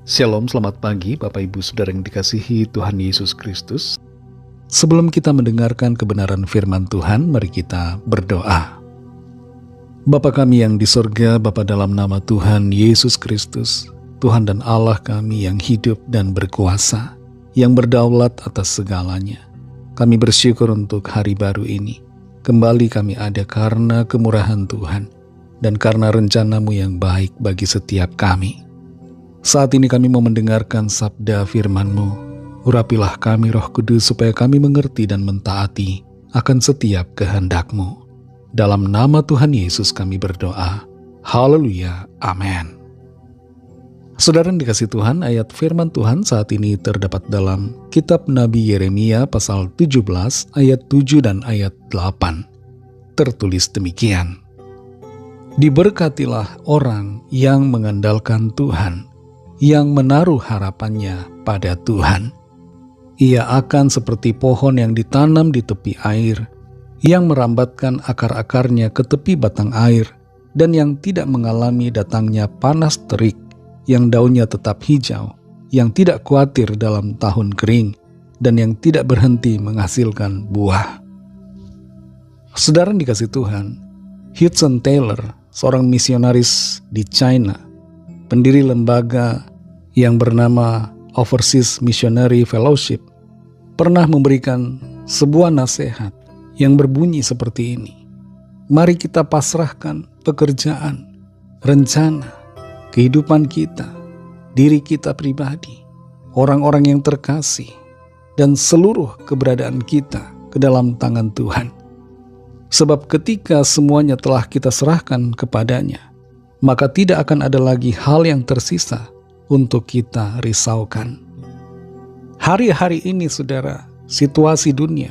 Shalom, selamat pagi Bapak Ibu Saudara yang dikasihi Tuhan Yesus Kristus. Sebelum kita mendengarkan kebenaran firman Tuhan, mari kita berdoa. Bapa kami yang di sorga, Bapa dalam nama Tuhan Yesus Kristus, Tuhan dan Allah kami yang hidup dan berkuasa, yang berdaulat atas segalanya. Kami bersyukur untuk hari baru ini. Kembali kami ada karena kemurahan Tuhan dan karena rencana-Mu yang baik bagi setiap kami. Saat ini kami mau mendengarkan sabda firman-Mu. Urapilah kami Roh Kudus supaya kami mengerti dan mentaati akan setiap kehendak-Mu. Dalam nama Tuhan Yesus kami berdoa. Haleluya. Amin. Saudara yang dikasih Tuhan, ayat firman Tuhan saat ini terdapat dalam kitab Nabi Yeremia pasal 17 ayat 7 dan ayat 8. Tertulis demikian. Diberkatilah orang yang mengandalkan Tuhan, yang menaruh harapannya pada Tuhan. Ia akan seperti pohon yang ditanam di tepi air, yang merambatkan akar-akarnya ke tepi batang air, dan yang tidak mengalami datangnya panas terik, yang daunnya tetap hijau, yang tidak khawatir dalam tahun kering, dan yang tidak berhenti menghasilkan buah. Saudara yang dikasih Tuhan, Hudson Taylor, seorang misionaris di China, pendiri lembaga yang bernama Overseas Missionary Fellowship, pernah memberikan sebuah nasihat yang berbunyi seperti ini. Mari kita pasrahkan pekerjaan, rencana, kehidupan kita, diri kita pribadi, orang-orang yang terkasih, dan seluruh keberadaan kita ke dalam tangan Tuhan. Sebab ketika semuanya telah kita serahkan kepadanya, maka tidak akan ada lagi hal yang tersisa untuk kita risaukan. Hari-hari ini saudara, situasi dunia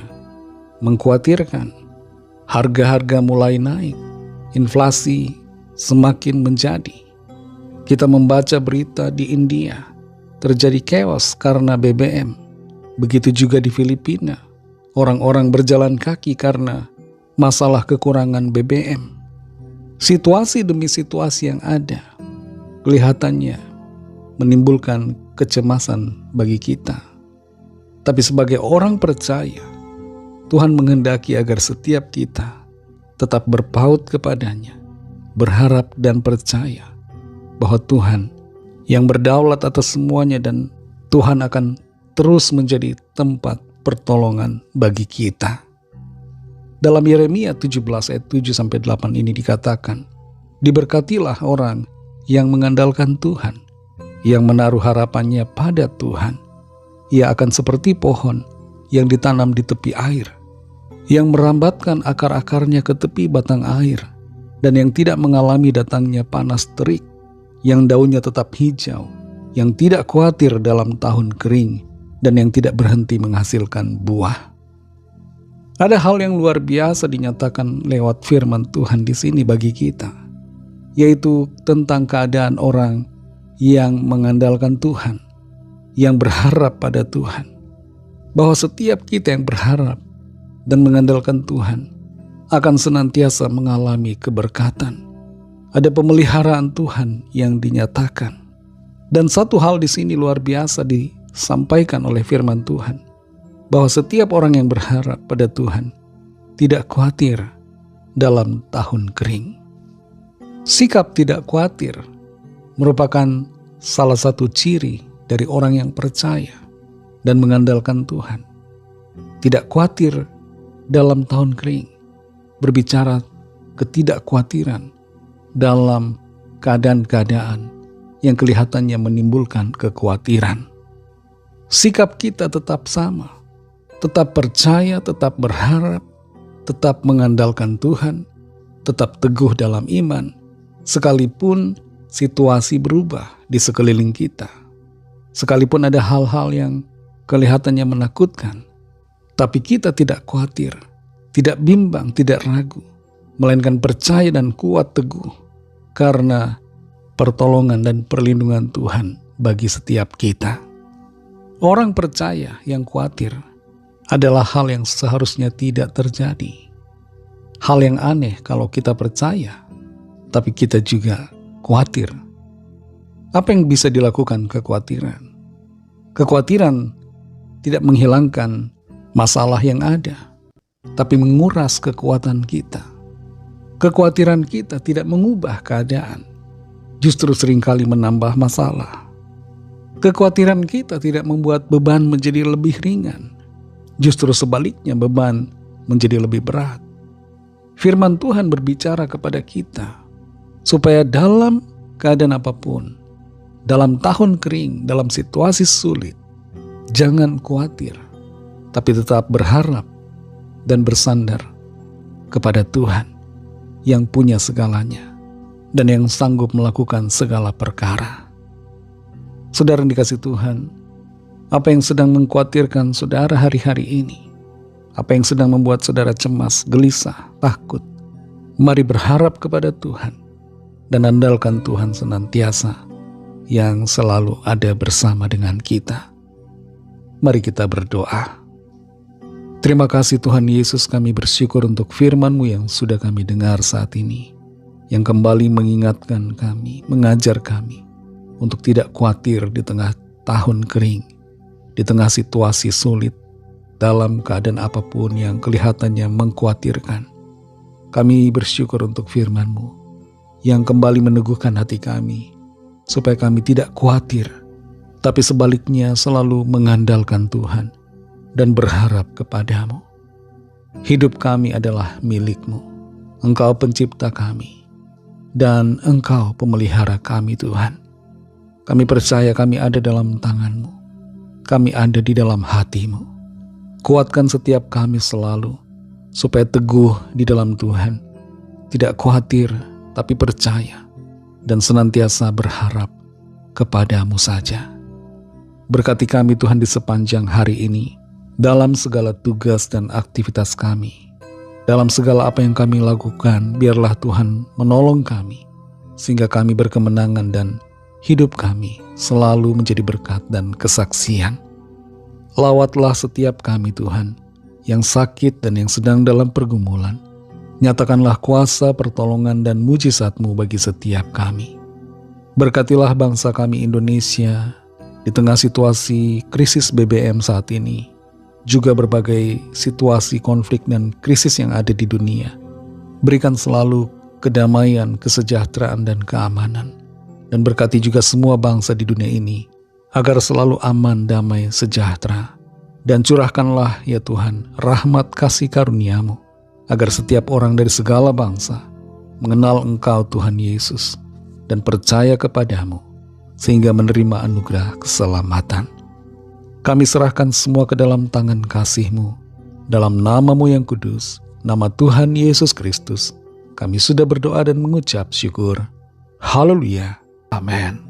mengkhawatirkan. Harga-harga mulai naik, inflasi semakin menjadi. Kita membaca berita di India, terjadi chaos karena BBM. Begitu juga di Filipina, orang-orang berjalan kaki karena masalah kekurangan BBM. Situasi demi situasi yang ada, kelihatannya menimbulkan kecemasan bagi kita. Tapi sebagai orang percaya, Tuhan menghendaki agar setiap kita tetap berpaut kepadanya, berharap dan percaya bahwa Tuhan yang berdaulat atas semuanya dan Tuhan akan terus menjadi tempat pertolongan bagi kita. Dalam Yeremia 17 ayat 7-8 ini dikatakan, diberkatilah orang yang mengandalkan Tuhan, yang menaruh harapannya pada Tuhan. Ia akan seperti pohon yang ditanam di tepi air, yang merambatkan akar-akarnya ke tepi batang air, dan yang tidak mengalami datangnya panas terik, yang daunnya tetap hijau, yang tidak khawatir dalam tahun kering, dan yang tidak berhenti menghasilkan buah. Ada hal yang luar biasa dinyatakan lewat firman Tuhan di sini bagi kita, yaitu tentang keadaan orang yang mengandalkan Tuhan, yang berharap pada Tuhan. Bahwa setiap kita yang berharap dan mengandalkan Tuhan akan senantiasa mengalami keberkatan. Ada pemeliharaan Tuhan yang dinyatakan. Dan satu hal di sini luar biasa disampaikan oleh firman Tuhan, bahwa setiap orang yang berharap pada Tuhan tidak khawatir dalam tahun kering. Sikap tidak khawatir merupakan salah satu ciri dari orang yang percaya dan mengandalkan Tuhan. Tidak khawatir dalam tahun kering, berbicara ketidakkhawatiran dalam keadaan-keadaan yang kelihatannya menimbulkan kekhawatiran. Sikap kita tetap sama, tetap percaya, tetap berharap, tetap mengandalkan Tuhan, tetap teguh dalam iman, sekalipun situasi berubah di sekeliling kita. Sekalipun ada hal-hal yang kelihatannya menakutkan, tapi kita tidak khawatir, tidak bimbang, tidak ragu, melainkan percaya dan kuat teguh, karena pertolongan dan perlindungan Tuhan bagi setiap kita. Orang percaya yang khawatir adalah hal yang seharusnya tidak terjadi. Hal yang aneh kalau kita percaya, tapi kita juga khawatir. Apa yang bisa dilakukan kekhawatiran? Kekhawatiran tidak menghilangkan masalah yang ada, tapi menguras kekuatan kita. Kekhawatiran kita tidak mengubah keadaan, justru seringkali menambah masalah. Kekhawatiran kita tidak membuat beban menjadi lebih ringan, justru sebaliknya beban menjadi lebih berat. Firman Tuhan berbicara kepada kita, supaya dalam keadaan apapun, dalam tahun kering, dalam situasi sulit, jangan khawatir, tapi tetap berharap dan bersandar kepada Tuhan yang punya segalanya dan yang sanggup melakukan segala perkara. Saudara yang dikasihi Tuhan, apa yang sedang mengkhawatirkan saudara hari-hari ini? Apa yang sedang membuat saudara cemas, gelisah, takut? Mari berharap kepada Tuhan dan andalkan Tuhan senantiasa yang selalu ada bersama dengan kita. Mari kita berdoa. Terima kasih Tuhan Yesus, kami bersyukur untuk firman-Mu yang sudah kami dengar saat ini, yang kembali mengingatkan kami, mengajar kami untuk tidak khawatir di tengah tahun kering, di tengah situasi sulit, dalam keadaan apapun yang kelihatannya mengkhawatirkan. Kami bersyukur untuk firman-Mu yang kembali meneguhkan hati kami, supaya kami tidak khawatir, tapi sebaliknya selalu mengandalkan Tuhan dan berharap kepada-Mu. Hidup kami adalah milik-Mu. Engkau pencipta kami, dan Engkau pemelihara kami Tuhan. Kami percaya kami ada dalam tangan-Mu. Kami ada di dalam hati-Mu. Kuatkan setiap kami selalu, supaya teguh di dalam Tuhan. Tidak khawatir, tapi percaya dan senantiasa berharap kepada-Mu saja. Berkati kami Tuhan di sepanjang hari ini, dalam segala tugas dan aktivitas kami, dalam segala apa yang kami lakukan, biarlah Tuhan menolong kami, sehingga kami berkemenangan dan hidup kami selalu menjadi berkat dan kesaksian. Lawatlah setiap kami Tuhan, yang sakit dan yang sedang dalam pergumulan. Nyatakanlah kuasa, pertolongan, dan mujizat-Mu bagi setiap kami. Berkatilah bangsa kami Indonesia di tengah situasi krisis BBM saat ini, juga berbagai situasi konflik dan krisis yang ada di dunia. Berikan selalu kedamaian, kesejahteraan, dan keamanan. Dan berkati juga semua bangsa di dunia ini, agar selalu aman, damai, sejahtera. Dan curahkanlah ya Tuhan rahmat kasih karunia-Mu, agar setiap orang dari segala bangsa mengenal Engkau Tuhan Yesus dan percaya kepada-Mu, sehingga menerima anugerah keselamatan. Kami serahkan semua ke dalam tangan kasih-Mu, dalam nama-Mu yang kudus, nama Tuhan Yesus Kristus, kami sudah berdoa dan mengucap syukur. Haleluya. Amin.